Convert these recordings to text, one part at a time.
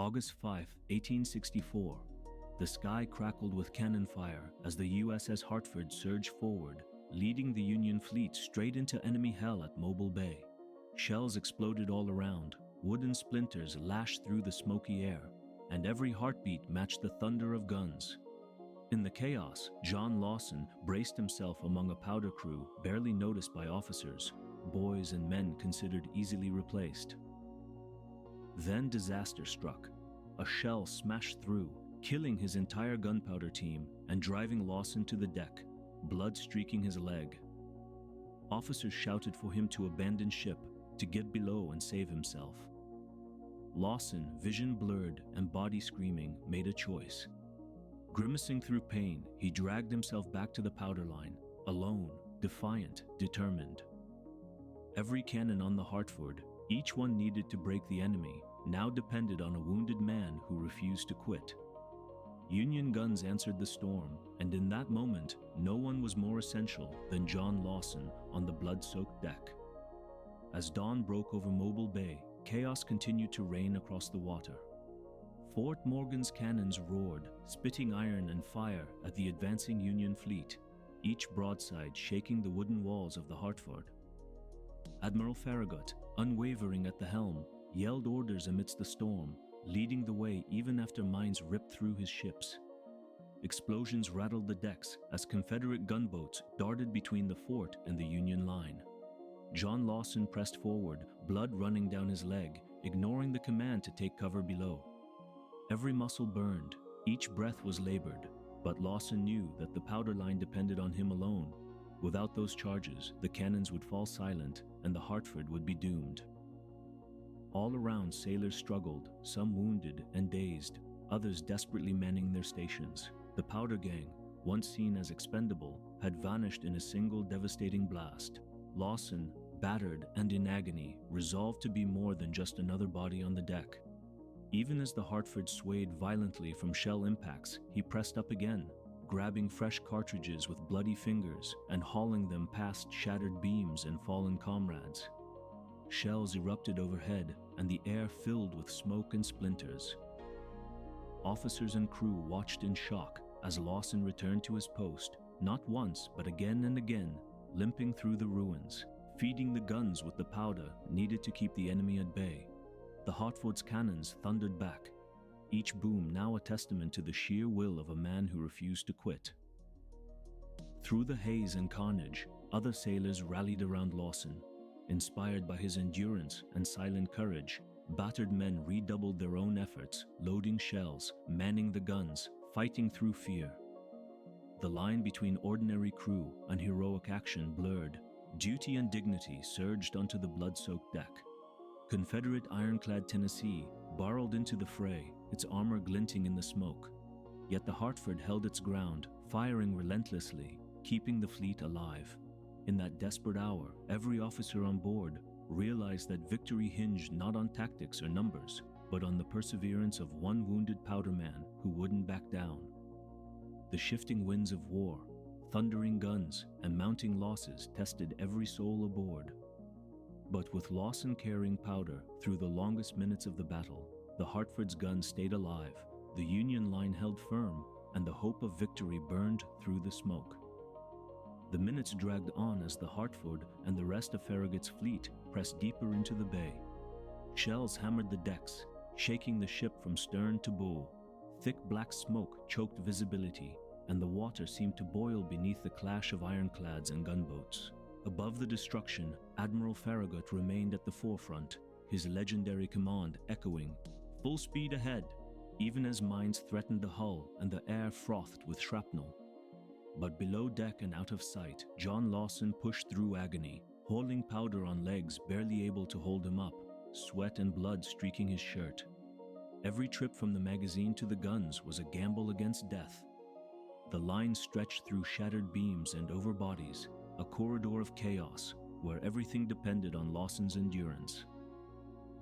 August 5, 1864. The sky crackled with cannon fire as the USS Hartford surged forward, leading the Union fleet straight into enemy hell at Mobile Bay. Shells exploded all around, wooden splinters lashed through the smoky air, and every heartbeat matched the thunder of guns. In the chaos, John Lawson braced himself among a powder crew barely noticed by officers, boys and men considered easily replaced. Then disaster struck. A shell smashed through, killing his entire gunpowder team and driving Lawson to the deck, blood streaking his leg. Officers shouted for him to abandon ship, to get below and save himself. Lawson, vision blurred and body screaming, made a choice. Grimacing through pain, he dragged himself back to the powder line, alone, defiant, determined. Every cannon on the Hartford, each one needed to break the enemy, now depended on a wounded man who refused to quit. Union guns answered the storm, and in that moment, no one was more essential than John Lawson on the blood-soaked deck. As dawn broke over Mobile Bay, chaos continued to reign across the water. Fort Morgan's cannons roared, spitting iron and fire at the advancing Union fleet, each broadside shaking the wooden walls of the Hartford. Admiral Farragut, unwavering at the helm, yelled orders amidst the storm, leading the way even after mines ripped through his ships. Explosions rattled the decks as Confederate gunboats darted between the fort and the Union line. John Lawson pressed forward, blood running down his leg, ignoring the command to take cover below. Every muscle burned, each breath was labored, but Lawson knew that the powder line depended on him alone. Without those charges, the cannons would fall silent and the Hartford would be doomed. All around, sailors struggled, some wounded and dazed, others desperately manning their stations. The powder gang, once seen as expendable, had vanished in a single devastating blast. Lawson, battered and in agony, resolved to be more than just another body on the deck. Even as the Hartford swayed violently from shell impacts, he pressed up again, grabbing fresh cartridges with bloody fingers and hauling them past shattered beams and fallen comrades. Shells erupted overhead, and the air filled with smoke and splinters. Officers and crew watched in shock as Lawson returned to his post, not once but again and again, limping through the ruins, feeding the guns with the powder needed to keep the enemy at bay. The Hartford's cannons thundered back, each boom now a testament to the sheer will of a man who refused to quit. Through the haze and carnage, other sailors rallied around Lawson. Inspired by his endurance and silent courage, battered men redoubled their own efforts, loading shells, manning the guns, fighting through fear. The line between ordinary crew and heroic action blurred. Duty and dignity surged onto the blood-soaked deck. Confederate ironclad Tennessee barreled into the fray, its armor glinting in the smoke. Yet the Hartford held its ground, firing relentlessly, keeping the fleet alive. In that desperate hour, every officer on board realized that victory hinged not on tactics or numbers, but on the perseverance of one wounded powderman who wouldn't back down. The shifting winds of war, thundering guns, and mounting losses tested every soul aboard. But with Lawson carrying powder through the longest minutes of the battle, the Hartford's guns stayed alive, the Union line held firm, and the hope of victory burned through the smoke. The minutes dragged on as the Hartford and the rest of Farragut's fleet pressed deeper into the bay. Shells hammered the decks, shaking the ship from stern to bow. Thick black smoke choked visibility, and the water seemed to boil beneath the clash of ironclads and gunboats. Above the destruction, Admiral Farragut remained at the forefront, his legendary command echoing, "Full speed ahead," even as mines threatened the hull and the air frothed with shrapnel. But below deck and out of sight, John Lawson pushed through agony, hauling powder on legs barely able to hold him up, sweat and blood streaking his shirt. Every trip from the magazine to the guns was a gamble against death. The line stretched through shattered beams and over bodies, a corridor of chaos where everything depended on Lawson's endurance.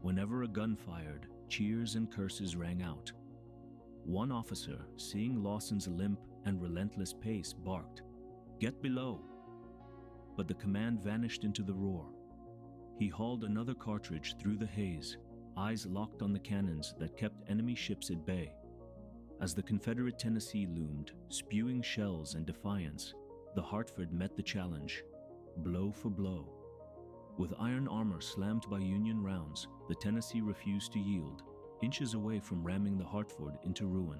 Whenever a gun fired, cheers and curses rang out. One officer, seeing Lawson's limp and relentless pace, barked, "Get below!" But the command vanished into the roar. He hauled another cartridge through the haze, eyes locked on the cannons that kept enemy ships at bay. As the Confederate Tennessee loomed, spewing shells and defiance, the Hartford met the challenge, blow for blow. With iron armor slammed by Union rounds, the Tennessee refused to yield, inches away from ramming the Hartford into ruin.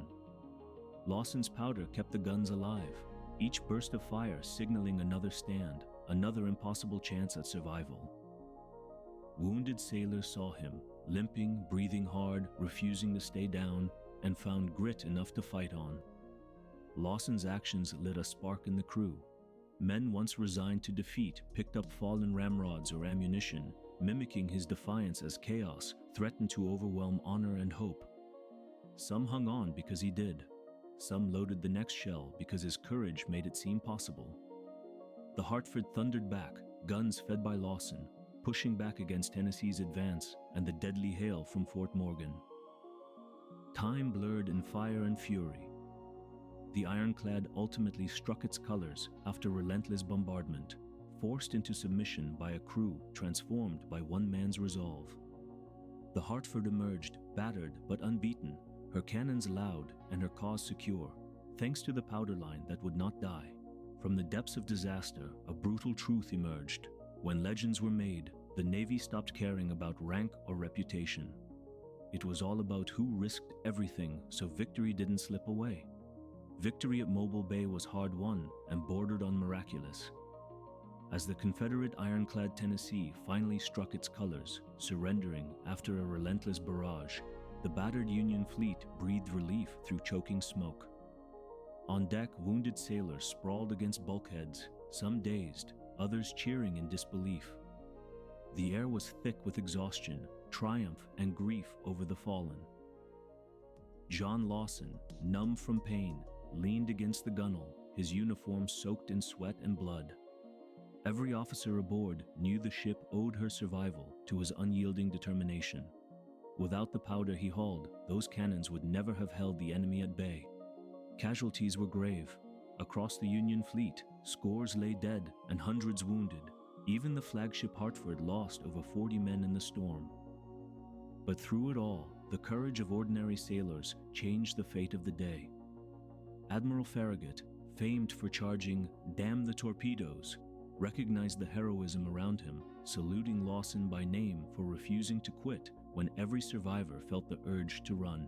Lawson's powder kept the guns alive, each burst of fire signaling another stand, another impossible chance at survival. Wounded sailors saw him, limping, breathing hard, refusing to stay down, and found grit enough to fight on. Lawson's actions lit a spark in the crew. Men once resigned to defeat picked up fallen ramrods or ammunition, mimicking his defiance as chaos threatened to overwhelm honor and hope. Some hung on because he did. Some loaded the next shell because his courage made it seem possible. The Hartford thundered back, guns fed by Lawson, pushing back against Tennessee's advance and the deadly hail from Fort Morgan. Time blurred in fire and fury. The ironclad ultimately struck its colors after relentless bombardment, forced into submission by a crew transformed by one man's resolve. The Hartford emerged, battered but unbeaten, her cannons loud and her cause secure, thanks to the powder line that would not die. From the depths of disaster, a brutal truth emerged. When legends were made, the Navy stopped caring about rank or reputation. It was all about who risked everything so victory didn't slip away. Victory at Mobile Bay was hard won and bordered on miraculous. As the Confederate ironclad Tennessee finally struck its colors, surrendering after a relentless barrage, the battered Union fleet breathed relief through choking smoke. On deck, wounded sailors sprawled against bulkheads, some dazed, others cheering in disbelief. The air was thick with exhaustion, triumph, and grief over the fallen. John Lawson, numb from pain, leaned against the gunwale, his uniform soaked in sweat and blood. Every officer aboard knew the ship owed her survival to his unyielding determination. Without the powder he hauled, those cannons would never have held the enemy at bay. Casualties were grave. Across the Union fleet, scores lay dead and hundreds wounded. Even the flagship Hartford lost over 40 men in the storm. But through it all, the courage of ordinary sailors changed the fate of the day. Admiral Farragut, famed for charging "damn the torpedoes," recognized the heroism around him, saluting Lawson by name for refusing to quit when every survivor felt the urge to run.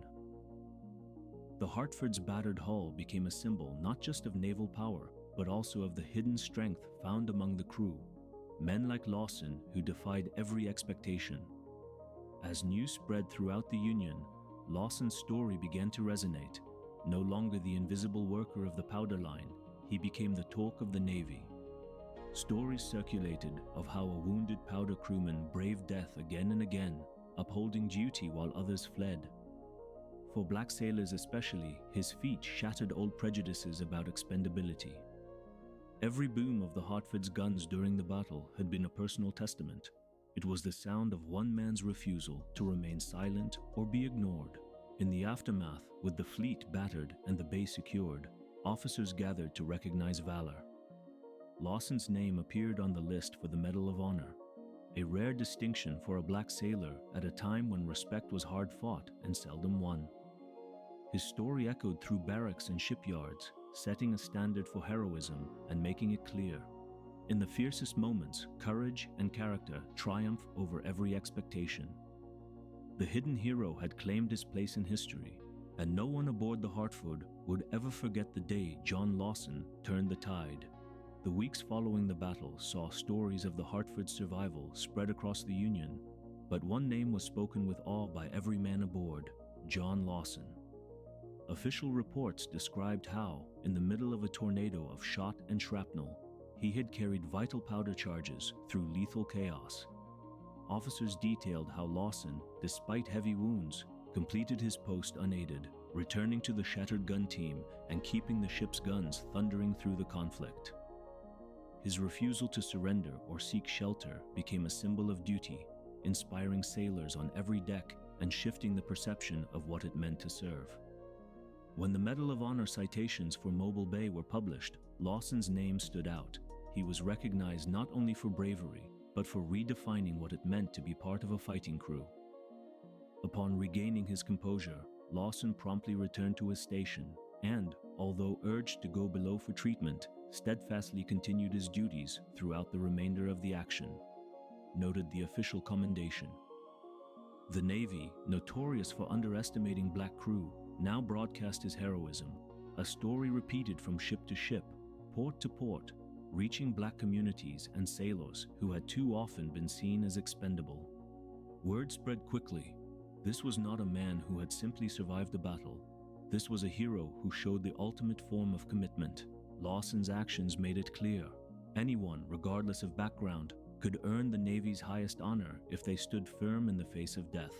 The Hartford's battered hull became a symbol not just of naval power, but also of the hidden strength found among the crew, men like Lawson who defied every expectation. As news spread throughout the Union, Lawson's story began to resonate. No longer the invisible worker of the powder line, he became the talk of the Navy. Stories circulated of how a wounded powder crewman braved death again and again, upholding duty while others fled. For black sailors especially, his feat shattered old prejudices about expendability. Every boom of the Hartford's guns during the battle had been a personal testament. It was the sound of one man's refusal to remain silent or be ignored. In the aftermath, with the fleet battered and the bay secured, officers gathered to recognize valor. Lawson's name appeared on the list for the Medal of Honor, a rare distinction for a black sailor at a time when respect was hard-fought and seldom won. His story echoed through barracks and shipyards, setting a standard for heroism and making it clear. In the fiercest moments, courage and character triumph over every expectation. The hidden hero had claimed his place in history, and no one aboard the Hartford would ever forget the day John Lawson turned the tide. The weeks following the battle saw stories of the Hartford's survival spread across the Union, but one name was spoken with awe by every man aboard: John Lawson. Official reports described how, in the middle of a tornado of shot and shrapnel, he had carried vital powder charges through lethal chaos. Officers detailed how Lawson, despite heavy wounds, completed his post unaided, returning to the shattered gun team and keeping the ship's guns thundering through the conflict. His refusal to surrender or seek shelter became a symbol of duty, inspiring sailors on every deck and shifting the perception of what it meant to serve. When the Medal of Honor citations for Mobile Bay were published, Lawson's name stood out. He was recognized not only for bravery, but for redefining what it meant to be part of a fighting crew. Upon regaining his composure, Lawson promptly returned to his station and, although urged to go below for treatment, steadfastly continued his duties throughout the remainder of the action, noted the official commendation. The Navy, notorious for underestimating black crew, now broadcast his heroism, a story repeated from ship to ship, port to port, reaching black communities and sailors who had too often been seen as expendable. Word spread quickly. This was not a man who had simply survived a battle. This was a hero who showed the ultimate form of commitment. Lawson's actions made it clear. Anyone, regardless of background, could earn the Navy's highest honor if they stood firm in the face of death.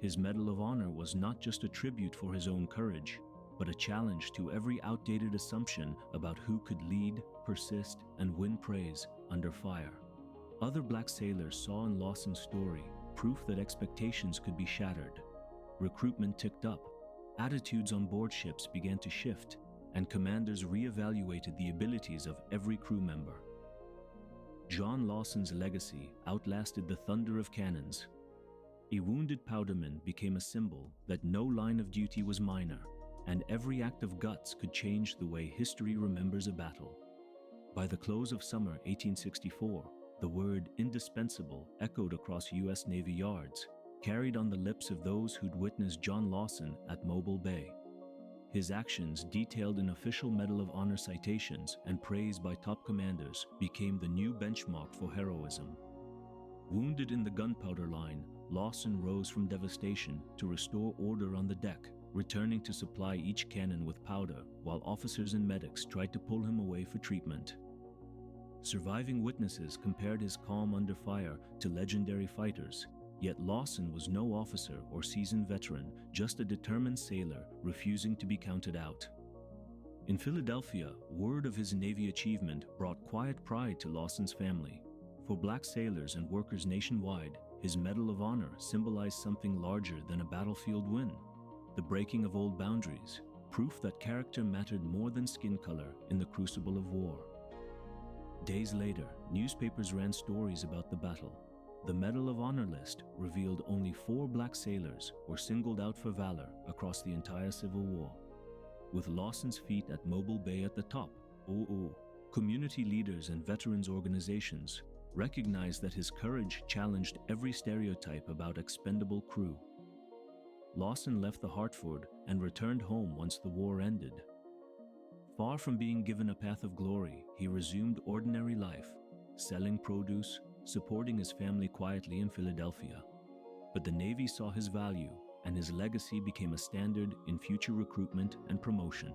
His Medal of Honor was not just a tribute for his own courage, but a challenge to every outdated assumption about who could lead, persist, and win praise under fire. Other black sailors saw in Lawson's story proof that expectations could be shattered. Recruitment ticked up, attitudes on board ships began to shift, and commanders reevaluated the abilities of every crew member. John Lawson's legacy outlasted the thunder of cannons. A wounded powderman became a symbol that no line of duty was minor, and every act of guts could change the way history remembers a battle. By the close of summer 1864, the word indispensable echoed across U.S. Navy yards, carried on the lips of those who'd witnessed John Lawson at Mobile Bay. His actions, detailed in official Medal of Honor citations and praised by top commanders, became the new benchmark for heroism. Wounded in the gunpowder line, Lawson rose from devastation to restore order on the deck, returning to supply each cannon with powder while officers and medics tried to pull him away for treatment. Surviving witnesses compared his calm under fire to legendary fighters, yet Lawson was no officer or seasoned veteran, just a determined sailor refusing to be counted out. In Philadelphia, word of his Navy achievement brought quiet pride to Lawson's family. For black sailors and workers nationwide, his Medal of Honor symbolized something larger than a battlefield win. The breaking of old boundaries, proof that character mattered more than skin color in the crucible of war. Days later, newspapers ran stories about the battle. The Medal of Honor list revealed only 4 black sailors were singled out for valor across the entire Civil War. With Lawson's feat at Mobile Bay at the top, community leaders and veterans organizations recognized that his courage challenged every stereotype about expendable crew. Lawson left the Hartford and returned home once the war ended. Far from being given a path of glory, he resumed ordinary life, selling produce, supporting his family quietly in Philadelphia. But the Navy saw his value, and his legacy became a standard in future recruitment and promotion.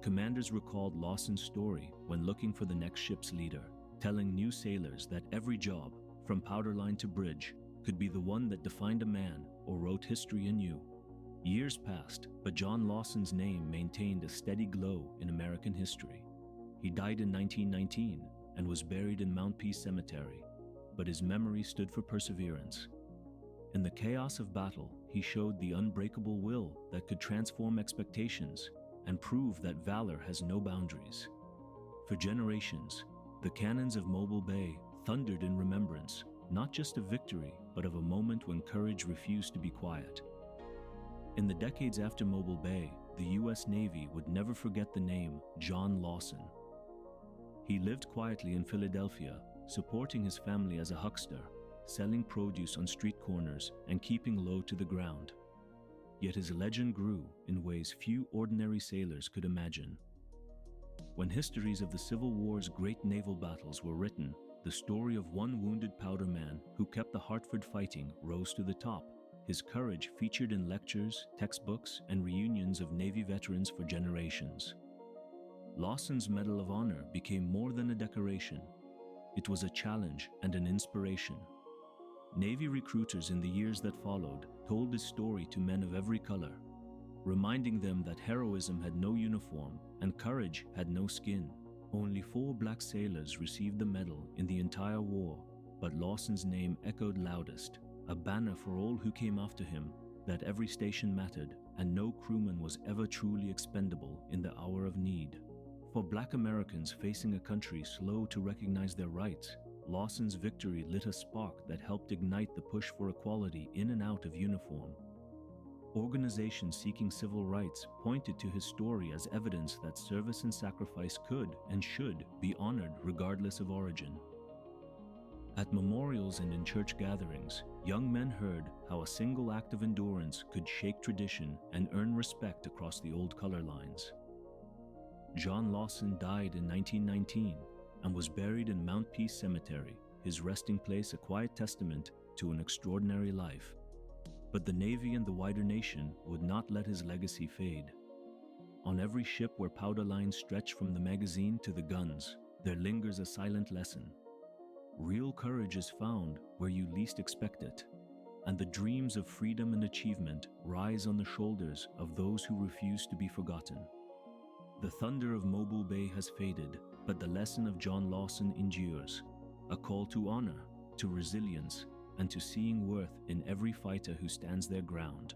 Commanders recalled Lawson's story when looking for the next ship's leader, telling new sailors that every job, from powder line to bridge, could be the one that defined a man or wrote history anew. Years passed, but John Lawson's name maintained a steady glow in American history. He died in 1919 and was buried in Mount Peace Cemetery, but his memory stood for perseverance. In the chaos of battle, he showed the unbreakable will that could transform expectations and prove that valor has no boundaries. For generations, the cannons of Mobile Bay thundered in remembrance, not just of victory, but of a moment when courage refused to be quiet. In the decades after Mobile Bay, the U.S. Navy would never forget the name John Lawson. He lived quietly in Philadelphia, supporting his family as a huckster, selling produce on street corners and keeping low to the ground. Yet his legend grew in ways few ordinary sailors could imagine. When histories of the Civil War's great naval battles were written, the story of one wounded powderman who kept the Hartford fighting rose to the top. His courage featured in lectures, textbooks, and reunions of Navy veterans for generations. Lawson's Medal of Honor became more than a decoration. It was a challenge and an inspiration. Navy recruiters in the years that followed told his story to men of every color, reminding them that heroism had no uniform and courage had no skin. Only 4 black sailors received the medal in the entire war, but Lawson's name echoed loudest, a banner for all who came after him, that every station mattered and no crewman was ever truly expendable in the hour of need. For black Americans facing a country slow to recognize their rights, Lawson's victory lit a spark that helped ignite the push for equality in and out of uniform. Organizations seeking civil rights pointed to his story as evidence that service and sacrifice could and should be honored regardless of origin. At memorials and in church gatherings, young men heard how a single act of endurance could shake tradition and earn respect across the old color lines. John Lawson died in 1919 and was buried in Mount Peace Cemetery, his resting place a quiet testament to an extraordinary life. But the Navy and the wider nation would not let his legacy fade. On every ship where powder lines stretch from the magazine to the guns, there lingers a silent lesson. Real courage is found where you least expect it, and the dreams of freedom and achievement rise on the shoulders of those who refuse to be forgotten. The thunder of Mobile Bay has faded, but the lesson of John Lawson endures, a call to honor, to resilience, and to seeing worth in every fighter who stands their ground.